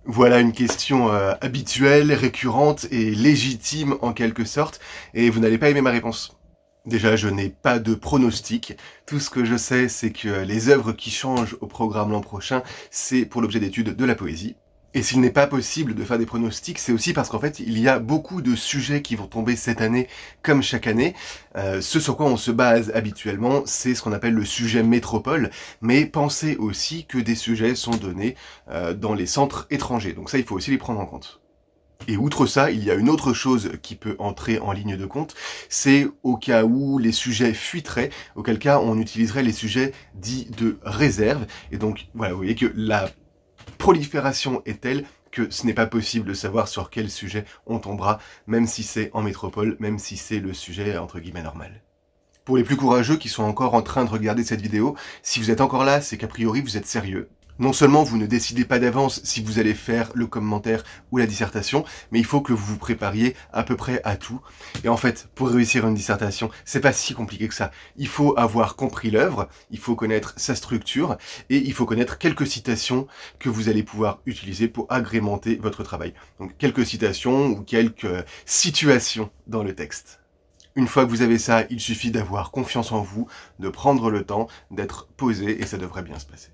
Voilà une question habituelle, récurrente et légitime en quelque sorte, et vous n'allez pas aimer ma réponse. Déjà, je n'ai pas de pronostic. Tout ce que je sais, c'est que les œuvres qui changent au programme l'an prochain, c'est pour l'objet d'étude de la poésie. Et s'il n'est pas possible de faire des pronostics, c'est aussi parce qu'en fait, il y a beaucoup de sujets qui vont tomber cette année, comme chaque année. Ce sur quoi on se base habituellement, c'est ce qu'on appelle le sujet métropole, mais pensez aussi que des sujets sont donnés dans les centres étrangers. Donc ça, il faut aussi les prendre en compte. Et outre ça, il y a une autre chose qui peut entrer en ligne de compte, c'est au cas où les sujets fuiteraient, auquel cas on utiliserait les sujets dits de réserve. Et donc voilà, vous voyez que la prolifération est telle que ce n'est pas possible de savoir sur quel sujet on tombera, même si c'est en métropole, même si c'est le sujet entre guillemets normal. Pour les plus courageux qui sont encore en train de regarder cette vidéo, si vous êtes encore là, c'est qu'a priori vous êtes sérieux. Non seulement vous ne décidez pas d'avance si vous allez faire le commentaire ou la dissertation, mais il faut que vous vous prépariez à peu près à tout. Et en fait, pour réussir une dissertation, c'est pas si compliqué que ça. Il faut avoir compris l'œuvre, il faut connaître sa structure, et il faut connaître quelques citations que vous allez pouvoir utiliser pour agrémenter votre travail. Donc quelques citations ou quelques situations dans le texte. Une fois que vous avez ça, il suffit d'avoir confiance en vous, de prendre le temps, d'être posé, et ça devrait bien se passer.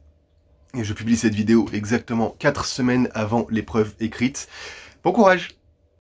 Et je publie cette vidéo exactement 4 semaines avant l'épreuve écrite. Bon courage!